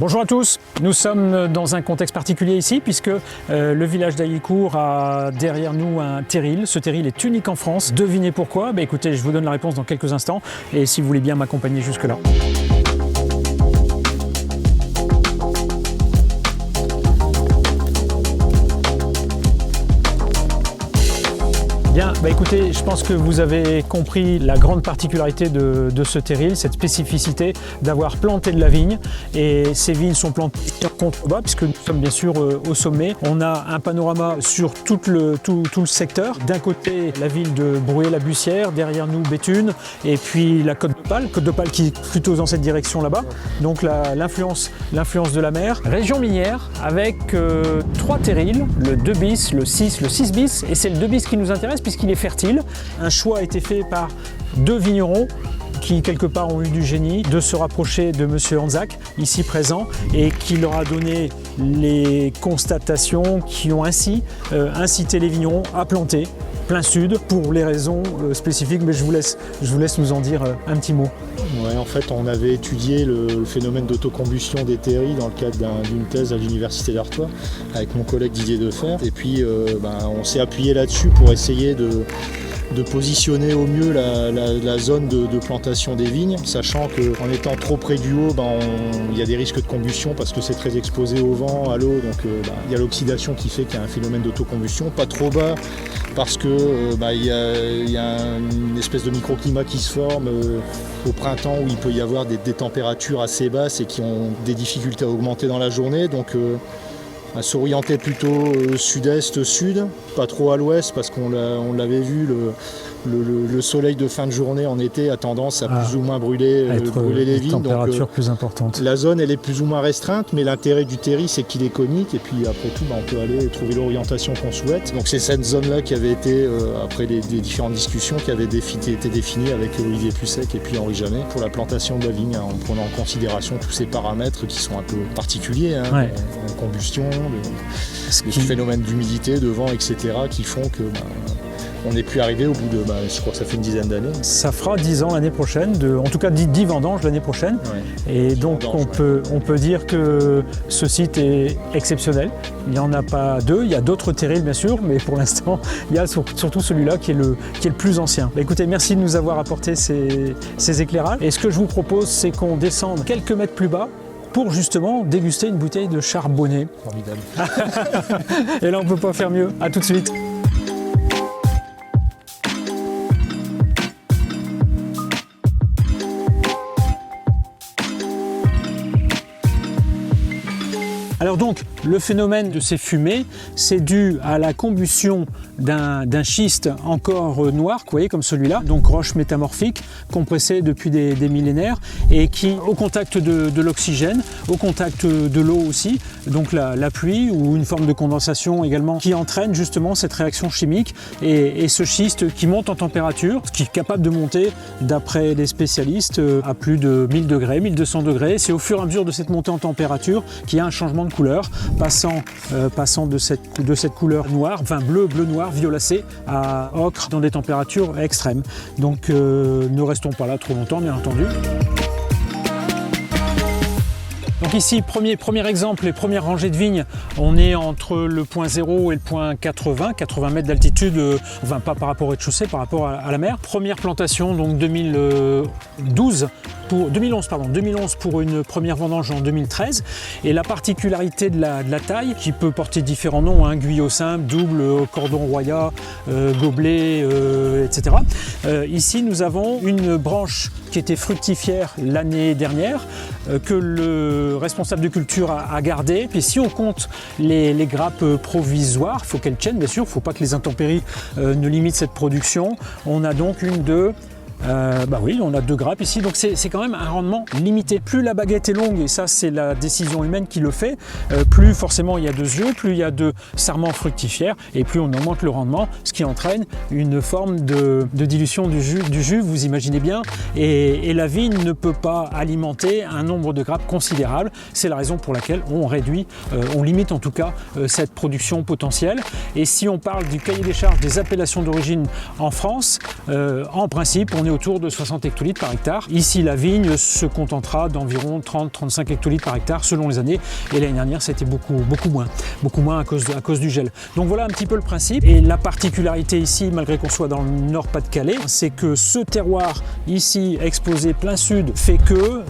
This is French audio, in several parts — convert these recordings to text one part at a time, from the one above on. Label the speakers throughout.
Speaker 1: Bonjour à tous, nous sommes dans un contexte particulier ici puisque le village d'Haillicourt a derrière nous un terril. Ce terril est unique en France. Devinez pourquoi? Écoutez, je vous donne la réponse dans quelques instants et si vous voulez bien m'accompagner jusque-là. Bien, écoutez, je pense que vous avez compris la grande particularité de ce terril, cette spécificité d'avoir planté de la vigne. Et ces vignes sont plantées en contrebas puisque nous sommes bien sûr au sommet. On a un panorama sur tout le secteur. D'un côté, la ville de Brouet-la-Bussière, derrière nous Béthune, et puis la Côte d'Opale qui est plutôt dans cette direction là-bas. Donc l'influence de la mer. Région minière avec 3 terrils, le 2 bis, le 6, le 6 bis, et c'est le 2 bis qui nous intéresse puisqu'il est fertile. Un choix a été fait par 2 vignerons qui quelque part ont eu du génie de se rapprocher de Monsieur Hanzac, ici présent, et qui leur a donné les constatations qui ont ainsi incité les vignerons à planter plein sud pour les raisons spécifiques, mais je vous laisse nous en dire un petit mot.
Speaker 2: Ouais, en fait, on avait étudié le phénomène d'autocombustion des terrils dans le cadre d'une thèse à l'Université d'Artois avec mon collègue Didier Defer. Et puis, on s'est appuyé là-dessus pour essayer de positionner au mieux la zone de plantation des vignes, sachant qu'en étant trop près du haut, il y a des risques de combustion parce que c'est très exposé au vent, à l'eau, donc il y a l'oxydation qui fait qu'il y a un phénomène d'autocombustion. Pas trop bas parce que il y a une espèce de microclimat qui se forme au printemps où il peut y avoir des températures assez basses et qui ont des difficultés à augmenter dans la journée. Donc à s'orienter plutôt sud-est, sud, pas trop à l'ouest parce qu'on l'avait vu, le soleil de fin de journée en été a tendance à plus ou moins brûler les vignes.
Speaker 1: Température plus importante.
Speaker 2: La zone elle est plus ou moins restreinte, mais l'intérêt du terril c'est qu'il est conique et puis après tout on peut aller trouver l'orientation qu'on souhaite. Donc c'est cette zone-là qui avait été, après des différentes discussions, qui avait été définie avec Olivier Pussec et puis Henri Jamet pour la plantation de la vigne, en prenant en considération tous ces paramètres qui sont un peu particuliers, la combustion, les phénomènes d'humidité, de vent, etc. qui font que on n'est plus arrivé au bout de, je crois que ça fait une dizaine d'années.
Speaker 1: Ça fera 10 ans l'année prochaine, en tout cas 10 vendanges l'année prochaine. Ouais. Et donc on peut dire que ce site est exceptionnel. Il n'y en a pas 2, il y a d'autres terrils bien sûr, mais pour l'instant il y a surtout celui-là qui est le plus ancien. Écoutez, merci de nous avoir apporté ces éclairages. Et ce que je vous propose, c'est qu'on descende quelques mètres plus bas pour justement déguster une bouteille de charbonnet.
Speaker 2: Formidable.
Speaker 1: Et là on ne peut pas faire mieux. À tout de suite. Alors donc, le phénomène de ces fumées, c'est dû à la combustion d'un schiste encore noir, vous voyez, comme celui-là, donc roche métamorphique, compressée depuis des millénaires, et qui, au contact de l'oxygène, au contact de l'eau aussi, donc la pluie ou une forme de condensation également, qui entraîne justement cette réaction chimique, et ce schiste qui monte en température, qui est capable de monter, d'après les spécialistes, à plus de 1000 degrés, 1200 degrés. C'est au fur et à mesure de cette montée en température qu'il y a un changement de couleur, passant de cette couleur noire, enfin bleu-noir, violacé, à ocre dans des températures extrêmes. Donc ne restons pas là trop longtemps, bien entendu. Donc ici, premier exemple, les premières rangées de vignes, on est entre le point 0 et le point 80 mètres d'altitude, enfin pas par rapport au rez-de-chaussée, par rapport à la mer. Première plantation, donc 2011 pour une première vendange en 2013. Et la particularité de la taille, qui peut porter différents noms, guyot simple, double, cordon royat, gobelet, etc. Ici, nous avons une branche qui était fructifère l'année dernière, que le responsable de culture a gardé. Puis si on compte les grappes provisoires, il faut qu'elles tiennent bien sûr, il ne faut pas que les intempéries ne limitent cette production. On a donc oui, on a 2 grappes ici, donc c'est quand même un rendement limité. Plus la baguette est longue, et ça c'est la décision humaine qui le fait, plus forcément il y a 2 yeux, plus il y a de sarments fructifères, et plus on augmente le rendement, ce qui entraîne une forme de dilution du jus, vous imaginez bien, et la vigne ne peut pas alimenter un nombre de grappes considérable. C'est la raison pour laquelle on réduit, on limite en tout cas cette production potentielle. Et si on parle du cahier des charges des appellations d'origine en France, en principe on est autour de 60 hectolitres par hectare. Ici, la vigne se contentera d'environ 30-35 hectolitres par hectare selon les années. Et l'année dernière, c'était beaucoup moins à cause du gel. Donc voilà un petit peu le principe. Et la particularité ici, malgré qu'on soit dans le Nord-Pas-de-Calais, c'est que ce terroir ici exposé plein sud fait que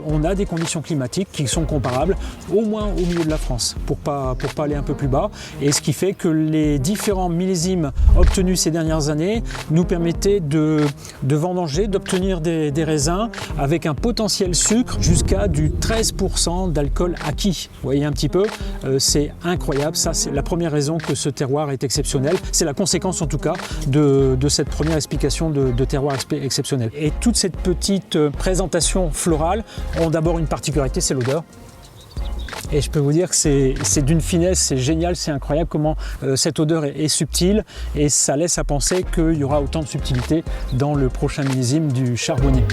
Speaker 1: on a des conditions climatiques qui sont comparables au moins au milieu de la France, pour pas aller un peu plus bas. Et ce qui fait que les différents millésimes obtenus ces dernières années nous permettaient de vendanger, d'obtenir des raisins avec un potentiel sucre jusqu'à du 13% d'alcool acquis. Vous voyez un petit peu, c'est incroyable. Ça, c'est la première raison que ce terroir est exceptionnel. C'est la conséquence en tout cas de cette première explication de terroir exceptionnel. Et toute cette petite présentation florale ont d'abord une particularité, c'est l'odeur. Et je peux vous dire que c'est d'une finesse, c'est génial, c'est incroyable comment cette odeur est subtile et ça laisse à penser qu'il y aura autant de subtilité dans le prochain millésime du charbonnier.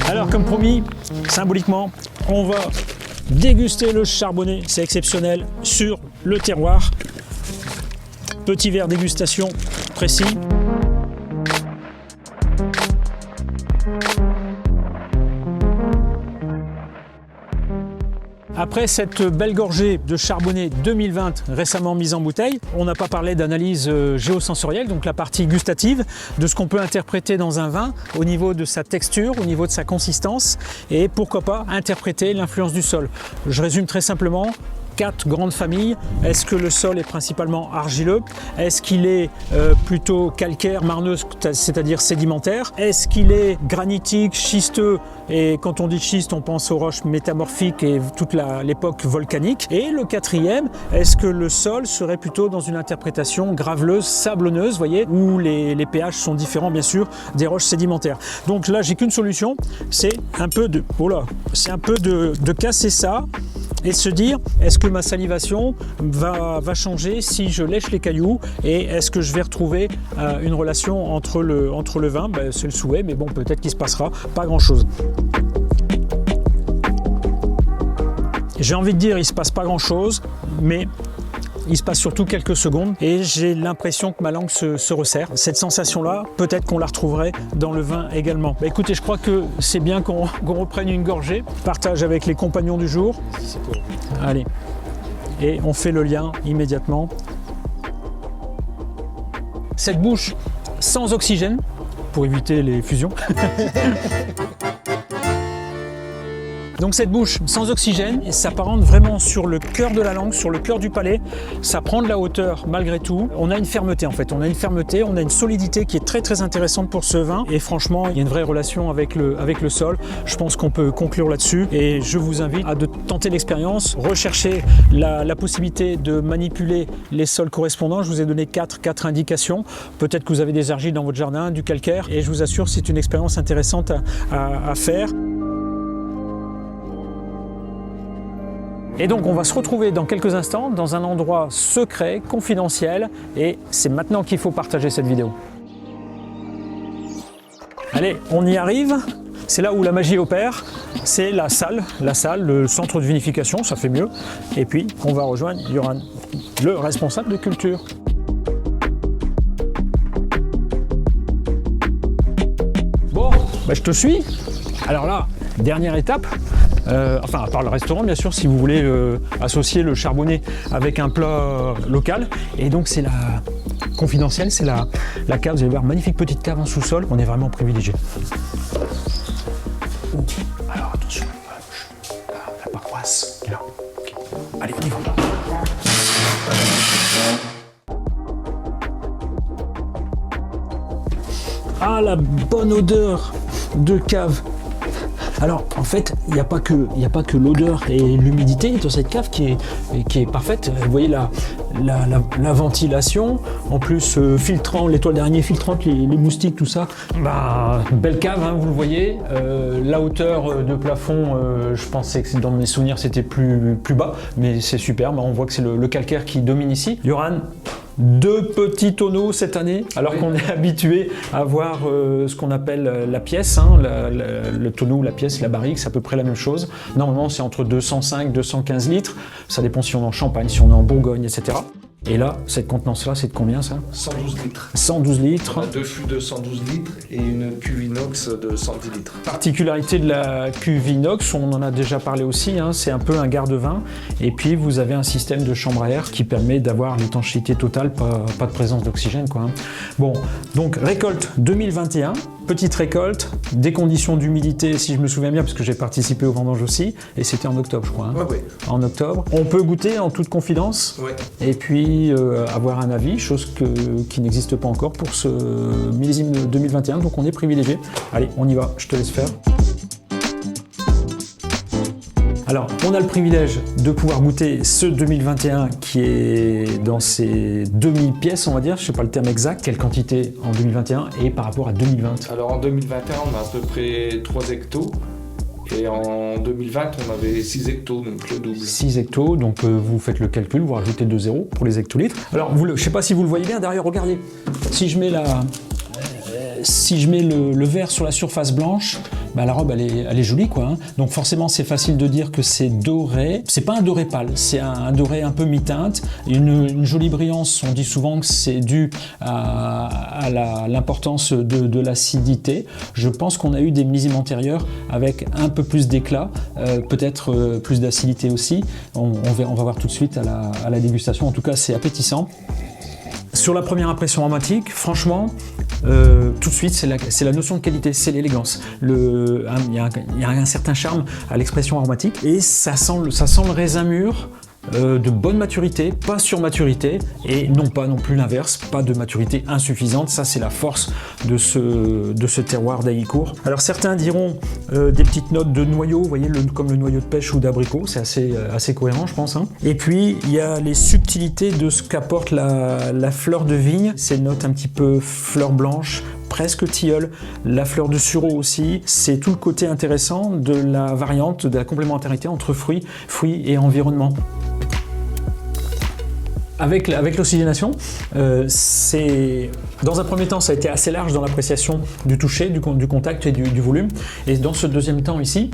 Speaker 1: Alors comme promis, symboliquement, on va déguster le charbonnier, c'est exceptionnel, sur le terroir. Petit verre dégustation précis. Après cette belle gorgée de charbonnier 2020 récemment mise en bouteille, on n'a pas parlé d'analyse géosensorielle, donc la partie gustative, de ce qu'on peut interpréter dans un vin au niveau de sa texture, au niveau de sa consistance et pourquoi pas interpréter l'influence du sol. Je résume très simplement. 4 grandes familles. Est-ce que le sol est principalement argileux? Est-ce qu'il est plutôt calcaire, marneux, c'est-à-dire sédimentaire? Est-ce qu'il est granitique, schisteux? Et quand on dit schiste, on pense aux roches métamorphiques et toute l'époque volcanique. Et le 4e, est-ce que le sol serait plutôt dans une interprétation graveleuse, sablonneuse, voyez, où les pH sont différents, bien sûr, des roches sédimentaires. Donc là, j'ai qu'une solution, c'est un peu de casser ça et se dire, est-ce que ma salivation va changer si je lèche les cailloux et est-ce que je vais retrouver une relation entre le vin? C'est le souhait, mais bon, peut-être qu'il se passera pas grand-chose. J'ai envie de dire, il se passe pas grand-chose, mais il se passe surtout quelques secondes et j'ai l'impression que ma langue se resserre. Cette sensation-là, peut-être qu'on la retrouverait dans le vin également. Écoutez, je crois que c'est bien qu'on reprenne une gorgée. Partage avec les compagnons du jour. Allez, et on fait le lien immédiatement. Cette bouche sans oxygène, pour éviter les fusions. Donc cette bouche sans oxygène, et ça s'apparente vraiment sur le cœur de la langue, sur le cœur du palais. Ça prend de la hauteur malgré tout. On a une fermeté en fait, on a une solidité qui est très très intéressante pour ce vin. Et franchement, il y a une vraie relation avec le sol. Je pense qu'on peut conclure là-dessus. Et je vous invite à tenter l'expérience, rechercher la possibilité de manipuler les sols correspondants. Je vous ai donné 4 indications. Peut-être que vous avez des argiles dans votre jardin, du calcaire. Et je vous assure, c'est une expérience intéressante à faire. Et donc on va se retrouver dans quelques instants dans un endroit secret, confidentiel, et c'est maintenant qu'il faut partager cette vidéo. Allez, on y arrive, c'est là où la magie opère, c'est la salle, le centre de vinification, ça fait mieux, et puis on va rejoindre Yoran, le responsable de culture. Bon, je te suis. Alors là, dernière étape. Enfin, à part le restaurant, bien sûr, si vous voulez associer le charbonnier avec un plat local. Et donc, c'est la confidentielle, c'est la cave. Vous allez voir, magnifique petite cave en sous-sol. On est vraiment privilégié. Oh, alors, attention, la paroisse est là. Okay. Allez, on y va. Ah, la bonne odeur de cave. Alors en fait, il n'y a pas que l'odeur et l'humidité dans cette cave qui est parfaite. Vous voyez la ventilation, en plus filtrant, l'étoile d'araignée filtrante, les moustiques, tout ça. Belle cave, hein, vous le voyez. La hauteur de plafond, je pensais que dans mes souvenirs c'était plus bas, mais c'est superbe. On voit que c'est le calcaire qui domine ici. Yoran, 2 petits tonneaux cette année, alors qu'on est habitué à voir ce qu'on appelle la pièce, hein, le tonneau, la pièce, la barrique, c'est à peu près la même chose. Normalement, c'est entre 205 et 215 litres. Ça dépend si on est en Champagne, si on est en Bourgogne, etc. Et là, cette contenance-là, c'est de combien ça?
Speaker 3: 112 litres.
Speaker 1: 112 litres.
Speaker 3: On a 2 fûts de 112 litres et une cuve inox de 110 litres.
Speaker 1: Particularité de la cuve inox, on en a déjà parlé aussi, hein, c'est un peu un garde-vin. Et puis vous avez un système de chambre à air qui permet d'avoir l'étanchéité totale, pas de présence d'oxygène, quoi. Bon, donc récolte 2021. Petite récolte, des conditions d'humidité, si je me souviens bien, parce que j'ai participé aux vendanges aussi, et c'était en octobre, je crois. Hein.
Speaker 3: Ouais.
Speaker 1: En octobre. On peut goûter en toute confidence, et puis avoir un avis, chose qui n'existe pas encore pour ce millésime 2021, donc on est privilégié. Allez, on y va, je te laisse faire. Alors, on a le privilège de pouvoir goûter ce 2021 qui est dans ses demi-pièces, on va dire, je ne sais pas le terme exact, quelle quantité en 2021 et par rapport à 2020.
Speaker 3: Alors en 2021, on a à peu près 3 hectos. Et en 2020, on avait 6 hectos, donc le double. 6
Speaker 1: hectos, donc vous faites le calcul, vous rajoutez 2 zéros pour les hectolitres. Alors, je ne sais pas si vous le voyez bien, derrière, regardez. Si je mets le verre sur la surface blanche, bah la robe elle est jolie, quoi. Hein. Donc forcément c'est facile de dire que c'est doré. C'est pas un doré pâle, c'est un doré un peu mi-teinte. Une jolie brillance, on dit souvent que c'est dû à l'importance de l'acidité. Je pense qu'on a eu des millésimes antérieurs avec un peu plus d'éclat, peut-être plus d'acidité aussi. On va voir tout de suite à la dégustation. En tout cas c'est appétissant. Sur la première impression aromatique, franchement, tout de suite, c'est la notion de qualité, c'est l'élégance. Il y a un certain charme à l'expression aromatique et ça sent le raisin mûr. De bonne maturité, pas surmaturité et non plus l'inverse, pas de maturité insuffisante. Ça c'est la force de ce terroir d'Haillicourt. Alors certains diront des petites notes de noyau, vous voyez, comme le noyau de pêche ou d'abricot, c'est assez cohérent je pense. Hein. Et puis il y a les subtilités de ce qu'apporte la fleur de vigne, ces notes un petit peu fleur blanche, presque tilleul, la fleur de sureau aussi, c'est tout le côté intéressant de la variante, de la complémentarité entre fruits et environnement. Avec l'oxygénation, dans un premier temps, ça a été assez large dans l'appréciation du toucher, du contact et du volume. Et dans ce deuxième temps ici,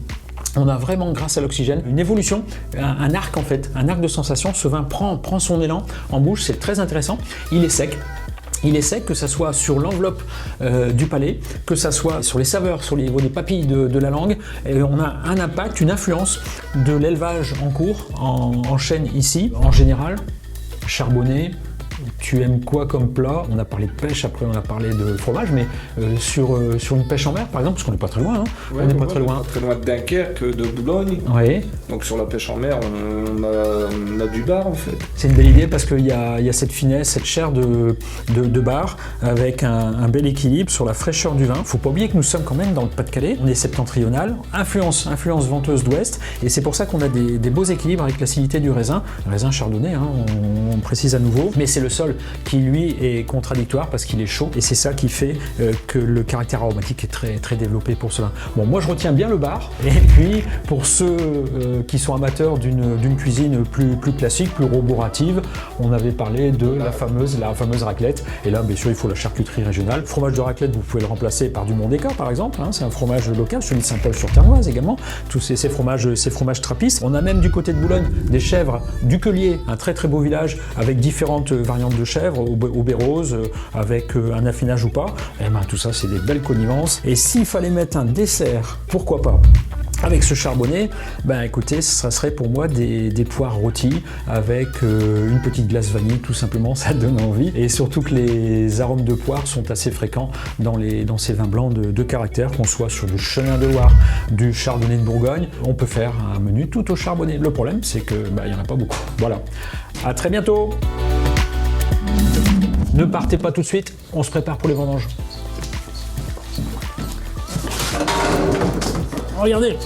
Speaker 1: on a vraiment, grâce à l'oxygène, une évolution, un arc en fait, un arc de sensation. Ce vin prend son élan en bouche, c'est très intéressant. Il est sec. Il est sec, que ça soit sur l'enveloppe du palais, que ça soit sur les saveurs, sur les papilles de la langue. Et on a un impact, une influence de l'élevage en cours, en chêne ici, en général. Charbonné, tu aimes quoi comme plat? On a parlé de pêche, après on a parlé de fromage, mais sur une pêche en mer par exemple, parce qu'on n'est pas très loin, hein.
Speaker 3: Ouais, on n'est pas très loin de Dunkerque, de Boulogne.
Speaker 1: Oui.
Speaker 3: Donc sur la pêche en mer, on a du bar en fait.
Speaker 1: C'est une belle idée parce qu'il y a cette finesse, cette chair de bar avec un bel équilibre sur la fraîcheur du vin. Il ne faut pas oublier que nous sommes quand même dans le Pas-de-Calais, on est septentrional, influence venteuse d'ouest, et c'est pour ça qu'on a des beaux équilibres avec l'acidité du raisin chardonnay, hein, on précise à nouveau, mais c'est le sol qui lui est contradictoire parce qu'il est chaud et c'est ça qui fait que le caractère aromatique est très, très développé pour cela. Bon, moi je retiens bien le bar et puis pour ceux qui sont amateurs d'une cuisine plus classique, plus roborative, on avait parlé de la fameuse raclette et là bien sûr il faut la charcuterie régionale. Le fromage de raclette vous pouvez le remplacer par du Mondéca par exemple, hein, c'est un fromage local, celui de Saint-Paul-sur-Ternoise également, tous ces fromages trappistes. On a même du côté de Boulogne des chèvres du Quelier, un très très beau village avec différentes variantes de chèvres, au bérose, avec un affinage ou pas, et ben tout ça c'est des belles connivences. Et s'il fallait mettre un dessert, pourquoi pas avec ce charbonné, ben écoutez, ça serait pour moi des poires rôties avec une petite glace vanille, tout simplement, ça donne envie. Et surtout que les arômes de poire sont assez fréquents dans ces vins blancs de caractère, qu'on soit sur du chenin de Loire, du chardonnay de Bourgogne, on peut faire un menu tout au charbonné. Le problème, c'est que il n'y en a pas beaucoup. Voilà. À très bientôt. Ne partez pas tout de suite, on se prépare pour les vendanges. Regardez,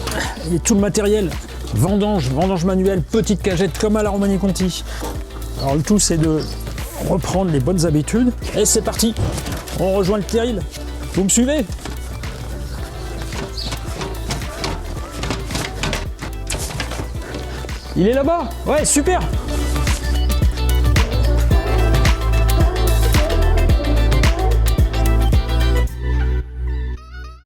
Speaker 1: il y a tout le matériel, vendange manuelle, petite cagette comme à la Romanée-Conti. Alors le tout c'est de reprendre les bonnes habitudes. Et c'est parti, on rejoint le terril. Vous me suivez? Il est là-bas? Ouais, super!